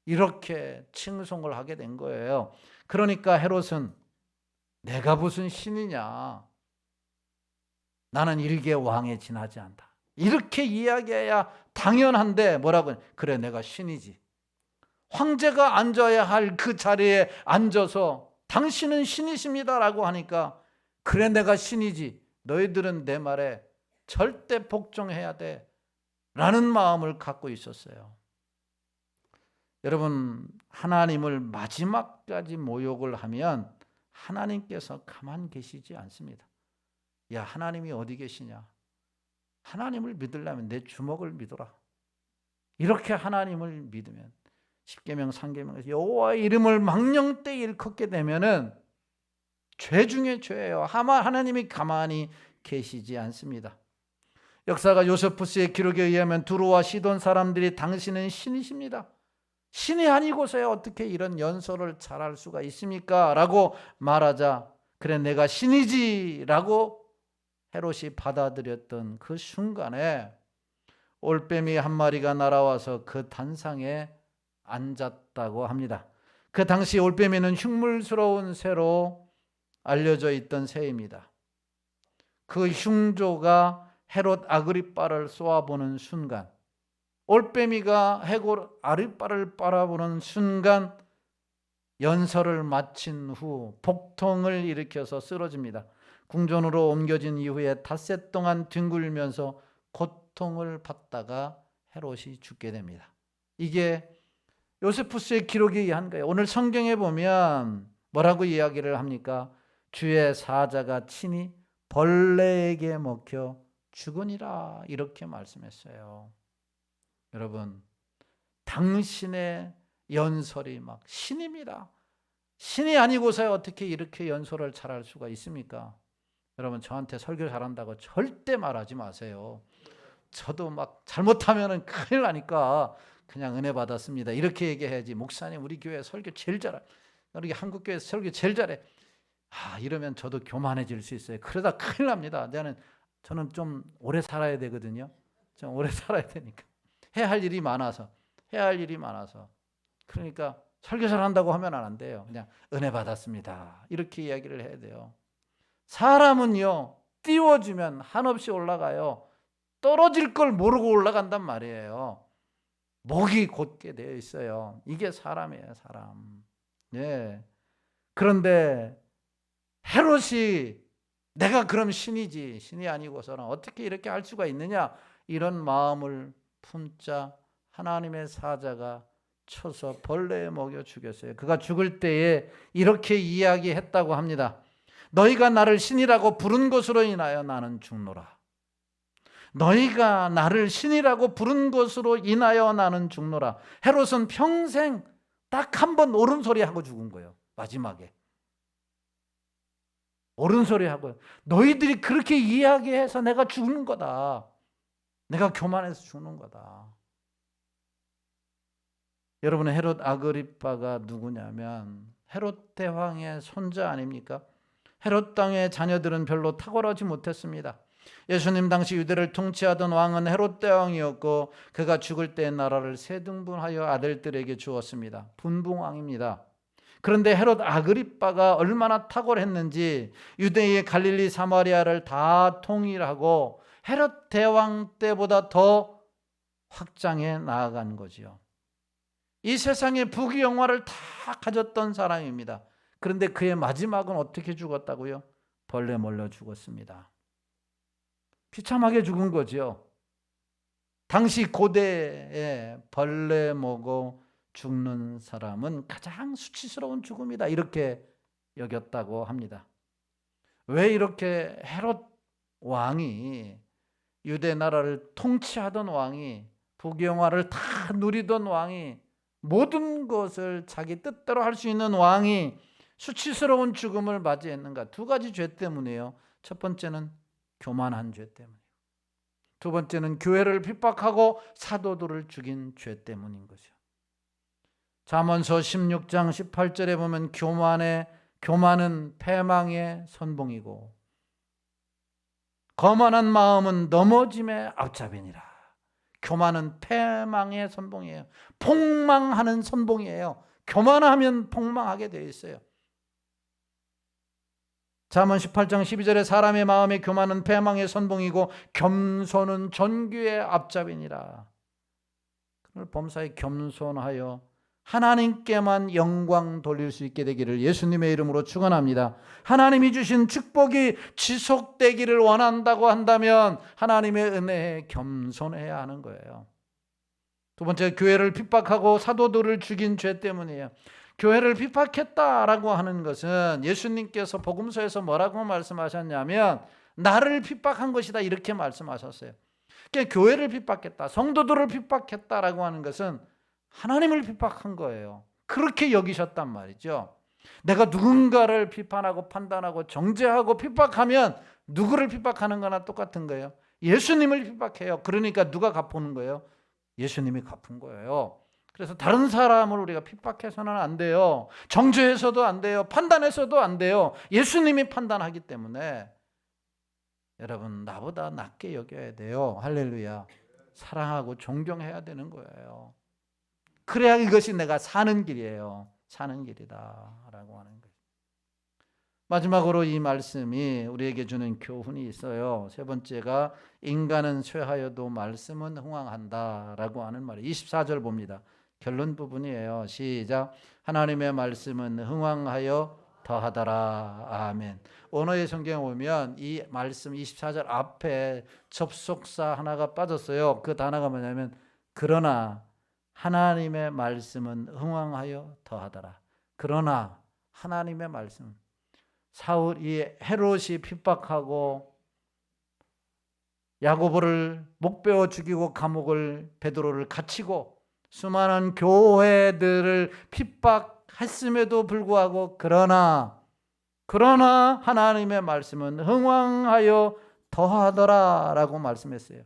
이렇게 칭송을 하게 된 거예요. 그러니까 헤롯은 내가 무슨 신이냐, 나는 일개 왕에 지나지 않다, 이렇게 이야기해야 당연한데 뭐라고? 그래, 내가 신이지. 황제가 앉아야 할 그 자리에 앉아서 당신은 신이십니다라고 하니까 그래, 내가 신이지, 너희들은 내 말에 절대 복종해야 돼 라는 마음을 갖고 있었어요. 여러분, 하나님을 마지막까지 모욕을 하면 하나님께서 가만 계시지 않습니다. 야, 하나님이 어디 계시냐? 하나님을 믿으려면 내 주먹을 믿어라. 이렇게 하나님을 믿으면, 십계명 상계명에서 여호와의 이름을 망령되이 일컫게 되면은 죄 중에 죄예요. 하나님이 가만히 계시지 않습니다. 역사가 요세푸스의 기록에 의하면 두로와 시돈 사람들이 당신은 신이십니다, 신이 아니고서야 어떻게 이런 연설을 잘할 수가 있습니까? 라고 말하자 그래, 내가 신이지 라고 헤롯이 받아들였던 그 순간에 올빼미 한 마리가 날아와서 그 단상에 앉았다고 합니다. 그 당시 올빼미는 흉물스러운 새로 알려져 있던 새입니다. 그 흉조가 헤롯 아그리빠를 쏘아보는 순간, 올빼미가 헤롯 아그리빠를 바라보는 순간 연설을 마친 후 복통을 일으켜서 쓰러집니다. 궁전으로 옮겨진 이후에 닷새 동안 뒹굴면서 고통을 받다가 헤롯이 죽게 됩니다. 이게 요세푸스의 기록에 의한 거예요. 오늘 성경에 보면 뭐라고 이야기를 합니까? 주의 사자가 친히 벌레에게 먹혀 죽으니라, 이렇게 말씀했어요. 여러분, 당신의 연설이 막 신입니다. 신이 아니고서야 어떻게 이렇게 연설을 잘할 수가 있습니까? 여러분, 저한테 설교 잘한다고 절대 말하지 마세요. 저도 막 잘못하면 큰일 나니까 그냥 은혜 받았습니다, 이렇게 얘기해야지. 목사님, 우리 교회 설교 제일 잘해, 우리 한국교회 설교 제일 잘해, 이러면 저도 교만해질 수 있어요. 그러다 큰일 납니다. 저는 좀 오래 살아야 되거든요. 좀 오래 살아야 되니까. 해야 할 일이 많아서. 그러니까 설교 잘한다고 하면 안 돼요. 그냥 은혜 받았습니다, 이렇게 이야기를 해야 돼요. 사람은요, 띄워주면 한없이 올라가요. 떨어질 걸 모르고 올라간단 말이에요. 목이 곧게 되어 있어요. 이게 사람이에요, 사람. 예. 그런데 헤롯이 내가 그럼 신이지, 신이 아니고서는 어떻게 이렇게 할 수가 있느냐, 이런 마음을 품자 하나님의 사자가 쳐서 벌레에 먹여 죽였어요. 그가 죽을 때에 이렇게 이야기했다고 합니다. 너희가 나를 신이라고 부른 것으로 인하여 나는 죽노라. 너희가 나를 신이라고 부른 것으로 인하여 나는 죽노라. 헤롯은 평생 딱 한 번 옳은 소리 하고 죽은 거예요. 마지막에 옳은 소리 하고, 너희들이 그렇게 이야기해서 내가 죽는 거다, 내가 교만해서 죽는 거다. 여러분, 헤롯 아그리빠가 누구냐면 헤롯 대왕의 손자 아닙니까? 헤롯 땅의 자녀들은 별로 탁월하지 못했습니다. 예수님 당시 유대를 통치하던 왕은 헤롯 대왕이었고, 그가 죽을 때 나라를 세 등분하여 아들들에게 주었습니다. 분봉왕입니다. 그런데 헤롯 아그리빠가 얼마나 탁월했는지 유대의 갈릴리 사마리아를 다 통일하고 헤롯 대왕 때보다 더 확장해 나아간 거지요. 이 세상의 부귀영화를 다 가졌던 사람입니다. 그런데 그의 마지막은 어떻게 죽었다고요? 벌레 몰려 죽었습니다. 비참하게 죽은 거죠. 당시 고대에 벌레 먹어 죽는 사람은 가장 수치스러운 죽음이다, 이렇게 여겼다고 합니다. 왜 이렇게 헤롯 왕이, 유대 나라를 통치하던 왕이, 부귀영화를 다 누리던 왕이, 모든 것을 자기 뜻대로 할 수 있는 왕이 수치스러운 죽음을 맞이했는가? 두 가지 죄 때문이에요. 첫 번째는 교만한 죄 때문이에요. 두 번째는 교회를 핍박하고 사도들을 죽인 죄 때문인 거죠. 잠언서 16장 18절에 보면 교만은 패망의 선봉이고 거만한 마음은 넘어짐의 앞잡이니라. 교만은 패망의 선봉이에요. 폭망하는 선봉이에요. 교만하면 폭망하게 되어 있어요. 잠언 18장 12절에 사람의 마음의 교만은 패망의 선봉이고 겸손은 존귀의 앞잡이니라. 그걸 범사에 겸손하여 하나님께만 영광 돌릴 수 있게 되기를 예수님의 이름으로 축원합니다. 하나님이 주신 축복이 지속되기를 원한다고 한다면 하나님의 은혜에 겸손해야 하는 거예요. 두 번째, 교회를 핍박하고 사도들을 죽인 죄 때문이에요. 교회를 핍박했다라고 하는 것은 예수님께서 복음서에서 뭐라고 말씀하셨냐면 나를 핍박한 것이다, 이렇게 말씀하셨어요. 그러니까 교회를 핍박했다, 성도들을 핍박했다라고 하는 것은 하나님을 핍박한 거예요. 그렇게 여기셨단 말이죠. 내가 누군가를 비판하고 판단하고 정죄하고 핍박하면 누구를 핍박하는 거나 똑같은 거예요. 예수님을 핍박해요. 그러니까 누가 갚는 거예요? 예수님이 갚은 거예요. 그래서 다른 사람을 우리가 핍박해서는 안 돼요. 정죄해서도 안 돼요. 판단해서도 안 돼요. 예수님이 판단하기 때문에 여러분, 나보다 낮게 여겨야 돼요. 할렐루야. 사랑하고 존경해야 되는 거예요. 그래야 이것이 내가 사는 길이에요. 사는 길이다 라고 하는 거예요. 마지막으로 이 말씀이 우리에게 주는 교훈이 있어요. 세 번째가 인간은 쇠하여도 말씀은 흥왕한다라고 하는 말이에요. 24절 봅니다. 결론 부분이에요. 시작. 하나님의 말씀은 흥왕하여 더하더라. 아멘. 언어의 성경에 보면 이 말씀 24절 앞에 접속사 하나가 빠졌어요. 그 단어가 뭐냐면 그러나 하나님의 말씀은 흥왕하여 더하더라. 그러나 하나님의 말씀. 이 헤롯이 핍박하고 야고보를 목베어 죽이고 감옥을 베드로를 갇히고 수많은 교회들을 핍박했음에도 불구하고 그러나 하나님의 말씀은 흥왕하여 더하더라라고 말씀했어요.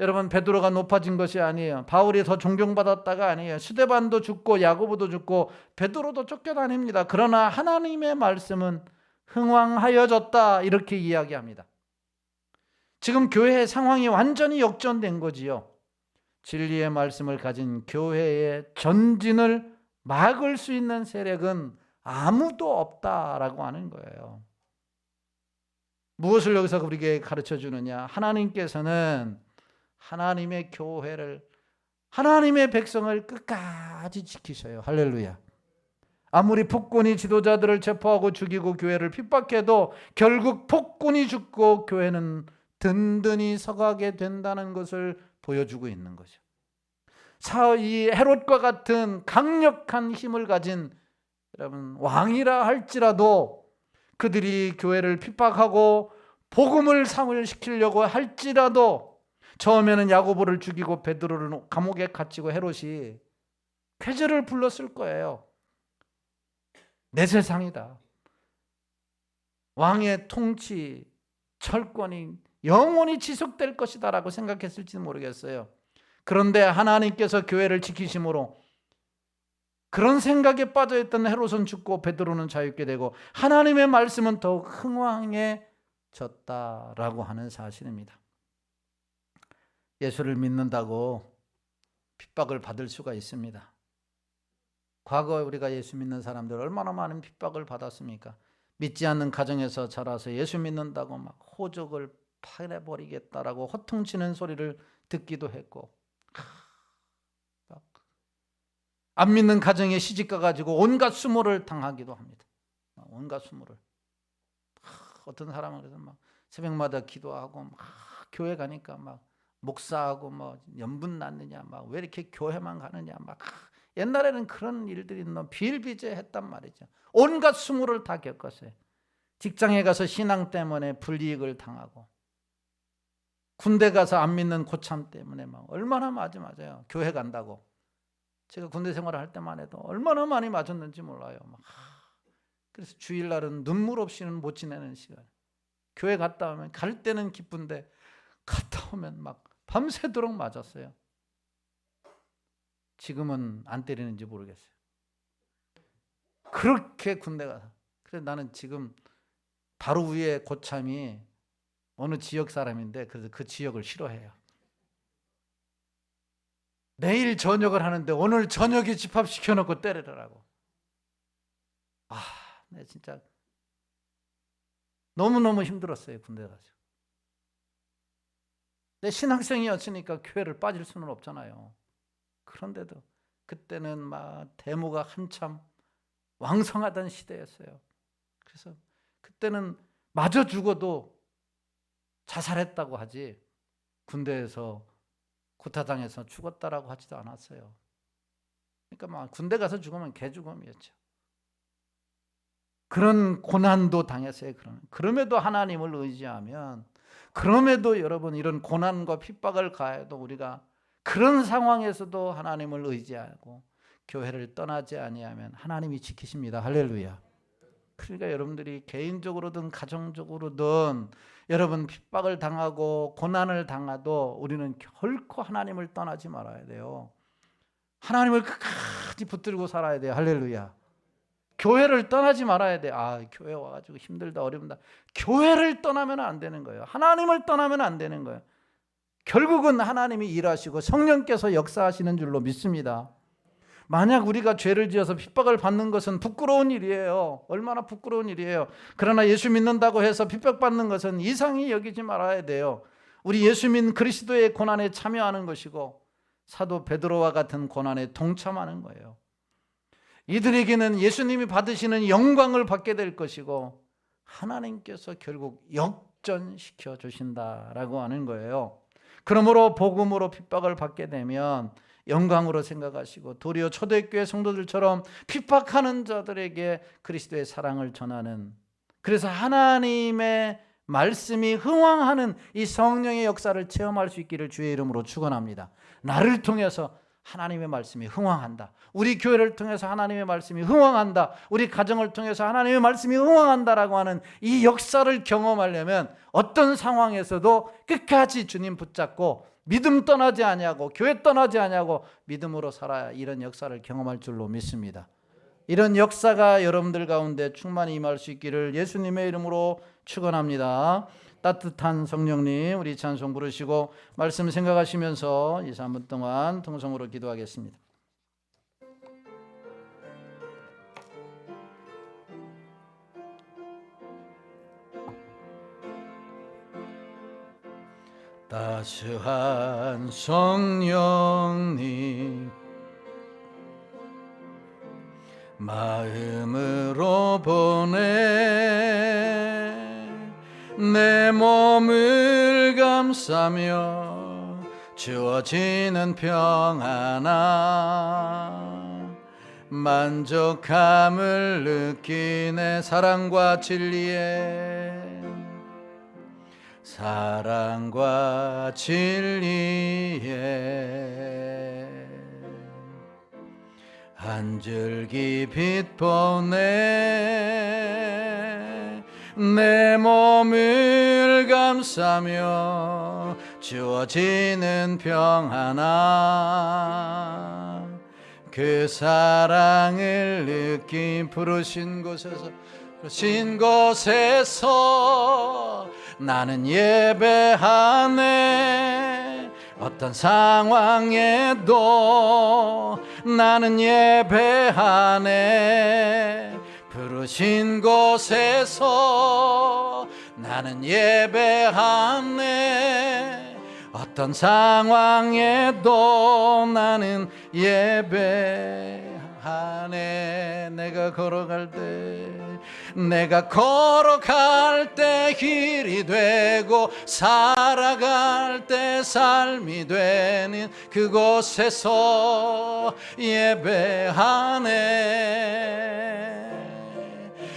여러분, 베드로가 높아진 것이 아니에요. 바울이 더 존경받았다가 아니에요. 스데반도 죽고 야고보도 죽고 베드로도 쫓겨다닙니다. 그러나 하나님의 말씀은 흥왕하여졌다 이렇게 이야기합니다. 지금 교회의 상황이 완전히 역전된 거지요. 진리의 말씀을 가진 교회의 전진을 막을 수 있는 세력은 아무도 없다라고 하는 거예요. 무엇을 여기서 우리에게 가르쳐 주느냐? 하나님께서는 하나님의 교회를, 하나님의 백성을 끝까지 지키셔요. 할렐루야. 아무리 폭군이 지도자들을 체포하고 죽이고 교회를 핍박해도 결국 폭군이 죽고 교회는 든든히 서가게 된다는 것을 보여주고 있는 거죠. 이 헤롯과 같은 강력한 힘을 가진 여러분 왕이라 할지라도 그들이 교회를 핍박하고 복음을 상을시키려고 할지라도 처음에는 야고보를 죽이고 베드로를 감옥에 갇히고 헤롯이 쾌재를 불렀을 거예요. 내 세상이다. 왕의 통치, 철권이 영원히 지속될 것이다 라고 생각했을지는 모르겠어요. 그런데 하나님께서 교회를 지키심으로 그런 생각에 빠져있던 헤롯은 죽고 베드로는 자유케 되고 하나님의 말씀은 더욱 흥왕해졌다라고 하는 사실입니다. 예수를 믿는다고 핍박을 받을 수가 있습니다. 과거에 우리가 예수 믿는 사람들 얼마나 많은 핍박을 받았습니까? 믿지 않는 가정에서 자라서 예수 믿는다고 막 호적을 파내버리겠다라고 호통치는 소리를 듣기도 했고, 안 믿는 가정에 시집가 가지고 온갖 수모를 당하기도 합니다. 온갖 수모를. 어떤 사람은 그래서 막 새벽마다 기도하고 막 교회 가니까 막 목사하고 뭐 연분 났느냐, 막 왜 이렇게 교회만 가느냐, 막 옛날에는 그런 일들이 너무 비일비재했단 말이죠. 온갖 수모를 다 겪었어요. 직장에 가서 신앙 때문에 불이익을 당하고, 군대 가서 안 믿는 고참 때문에 막 얼마나 맞아요. 교회 간다고. 제가 군대 생활을 할 때만 해도 얼마나 많이 맞았는지 몰라요. 막. 그래서 주일날은 눈물 없이는 못 지내는 시간. 교회 갔다 오면 갈 때는 기쁜데 갔다 오면 막 밤새도록 맞았어요. 지금은 안 때리는지 모르겠어요. 그렇게 군대 가서. 그래서 나는 지금 바로 위에 고참이 어느 지역 사람인데 그래서 그 지역을 싫어해요. 내일 저녁을 하는데 오늘 저녁에 집합시켜놓고 때리더라고. 네, 진짜 너무너무 힘들었어요. 군대 가서. 내 신학생이었으니까 교회를 빠질 수는 없잖아요. 그런데도 그때는 막 데모가 한참 왕성하던 시대였어요. 그래서 그때는 맞아 죽어도 자살했다고 하지 군대에서 구타당해서 죽었다라고 하지도 않았어요. 그러니까 막 군대 가서 죽으면 개죽음이었죠. 그런 고난도 당했어요. 그럼에도 하나님을 의지하면, 그럼에도 여러분 이런 고난과 핍박을 가해도 우리가 그런 상황에서도 하나님을 의지하고 교회를 떠나지 아니하면 하나님이 지키십니다. 할렐루야. 그러니까 여러분들이 개인적으로든 가정적으로든 여러분 핍박을 당하고 고난을 당하도 우리는 결코 하나님을 떠나지 말아야 돼요. 하나님을 끝까지 붙들고 살아야 돼요. 할렐루야. 교회를 떠나지 말아야 돼. 교회 와가지고 힘들다 어렵다. 교회를 떠나면 안 되는 거예요. 하나님을 떠나면 안 되는 거예요. 결국은 하나님이 일하시고 성령께서 역사하시는 줄로 믿습니다. 만약 우리가 죄를 지어서 핍박을 받는 것은 부끄러운 일이에요. 얼마나 부끄러운 일이에요. 그러나 예수 믿는다고 해서 핍박받는 것은 이상히 여기지 말아야 돼요. 우리 예수 믿는 그리스도의 고난에 참여하는 것이고 사도 베드로와 같은 고난에 동참하는 거예요. 이들에게는 예수님이 받으시는 영광을 받게 될 것이고 하나님께서 결국 역전시켜 주신다라고 하는 거예요. 그러므로 복음으로 핍박을 받게 되면 영광으로 생각하시고 도리어 초대교회 성도들처럼 핍박하는 자들에게 그리스도의 사랑을 전하는, 그래서 하나님의 말씀이 흥왕하는 이 성령의 역사를 체험할 수 있기를 주의 이름으로 축원합니다. 나를 통해서 하나님의 말씀이 흥왕한다. 우리 교회를 통해서 하나님의 말씀이 흥왕한다. 우리 가정을 통해서 하나님의 말씀이 흥왕한다라고 하는 이 역사를 경험하려면 어떤 상황에서도 끝까지 주님 붙잡고 믿음 떠나지 아니하고 교회 떠나지 아니하고 믿음으로 살아야 이런 역사를 경험할 줄로 믿습니다. 이런 역사가 여러분들 가운데 충만히 임할 수 있기를 예수님의 이름으로 축원합니다. 따뜻한 성령님, 우리 찬송 부르시고 말씀 생각하시면서 2, 3분 동안 통성으로 기도하겠습니다. 따스한 성령님, 마음으로 보내 내 몸을 감싸며 주어지는 평안아 만족함을 느끼네. 사랑과 진리에 한 줄기 빛 보내 내 몸을 감싸며 주어지는 평안아 그 사랑을 느낀 부르신 곳에서 나는 예배하네. 어떤 상황에도 나는 예배하네. 부르신 곳에서 나는 예배하네. 어떤 상황에도 나는 예배하네. 내가 걸어갈 때 길이 되고 살아갈 때 삶이 되는 그곳에서 예배하네.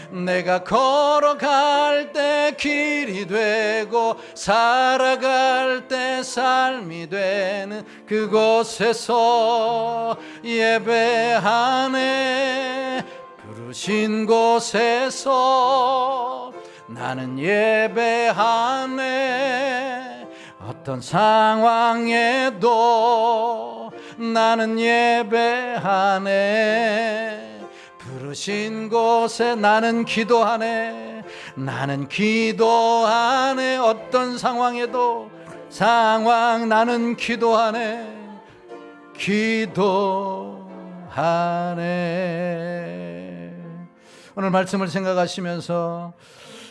내가 걸어갈 때 길이 되고 살아갈 때 삶이 되는 그곳에서 예배하네. 부르신 곳에서 나는 예배하네. 어떤 상황에도 나는 예배하네. 부르신 곳에 나는 기도하네. 어떤 상황에도 나는 기도하네. 오늘 말씀을 생각하시면서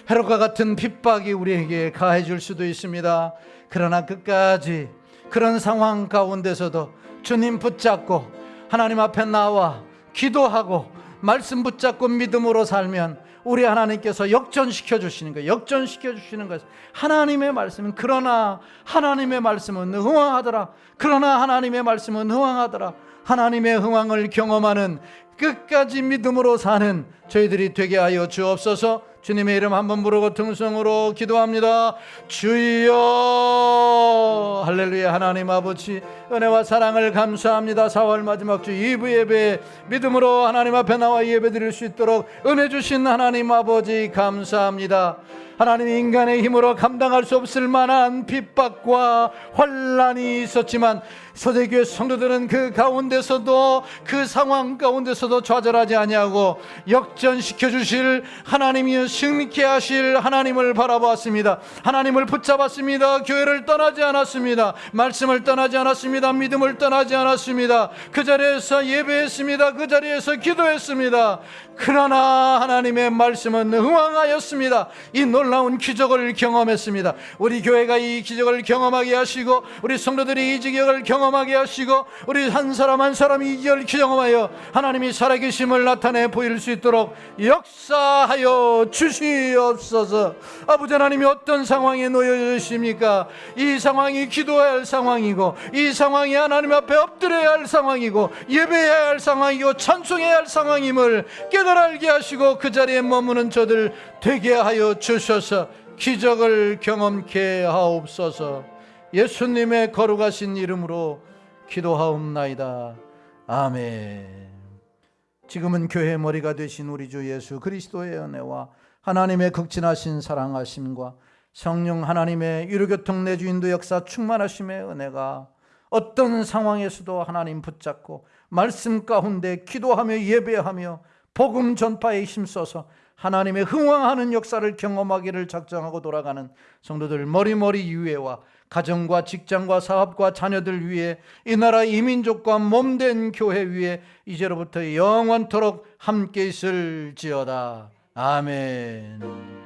헤롯과 같은 핍박이 우리에게 가해 줄 수도 있습니다. 그러나 끝까지 그런 상황 가운데서도 주님 붙잡고 하나님 앞에 나와 기도하고 말씀 붙잡고 믿음으로 살면 우리 하나님께서 역전시켜 주시는 거예요. 하나님의 말씀은 하나님의 말씀은 흥왕하더라. 하나님의 흥왕을 경험하는 끝까지 믿음으로 사는 저희들이 되게 하여 주옵소서. 주님의 이름 한번 부르고 등성으로 기도합니다. 주여. 할렐루야. 하나님 아버지 은혜와 사랑을 감사합니다. 4월 마지막 주 2부 예배 믿음으로 하나님 앞에 나와 예배 드릴 수 있도록 은혜 주신 하나님 아버지 감사합니다. 하나님, 인간의 힘으로 감당할 수 없을 만한 핍박과 환난이 있었지만 서대교회 성도들은 그 가운데서도, 그 상황 가운데서도 좌절하지 아니하고 역전시켜 주실 하나님이 승리케 하실 하나님을 바라보았습니다. 하나님을 붙잡았습니다. 교회를 떠나지 않았습니다. 말씀을 떠나지 않았습니다. 믿음을 떠나지 않았습니다. 그 자리에서 예배했습니다. 그 자리에서 기도했습니다. 그러나 하나님의 말씀은 흥왕하였습니다. 이 놀라운 기적을 경험했습니다. 우리 교회가 이 기적을 경험하게 하시고, 우리 성도들이 이 기적을 경험하게 하시고, 우리 한 사람 한 사람이 이 기적을 경험하여 하나님이 살아계심을 나타내 보일 수 있도록 역사하여 주시옵소서. 아버지 하나님이 어떤 상황에 놓여 계십니까? 이 상황이 기도해야 할 상황이고, 이 상황이 하나님 앞에 엎드려야 할 상황이고, 예배해야 할 상황이고, 찬송해야 할 상황임을 깨달아 알게 하시고 그 자리에 머무는 저들 되게 하여 주셔서 기적을 경험케 하옵소서. 예수님의 거룩하신 이름으로 기도하옵나이다. 아멘. 지금은 교회의 머리가 되신 우리 주 예수 그리스도의 은혜와 하나님의 극진하신 사랑하심과 성령 하나님의 유료교통 내주인도 역사 충만하심의 은혜가 어떤 상황에서도 하나님 붙잡고 말씀 가운데 기도하며 예배하며 복음 전파에 힘써서 하나님의 흥왕하는 역사를 경험하기를 작정하고 돌아가는 성도들 머리머리 위에와 가정과 직장과 사업과 자녀들 위에, 이 나라 이민족과 몸된 교회 위에 이제로부터 영원토록 함께 있을지어다. 아멘.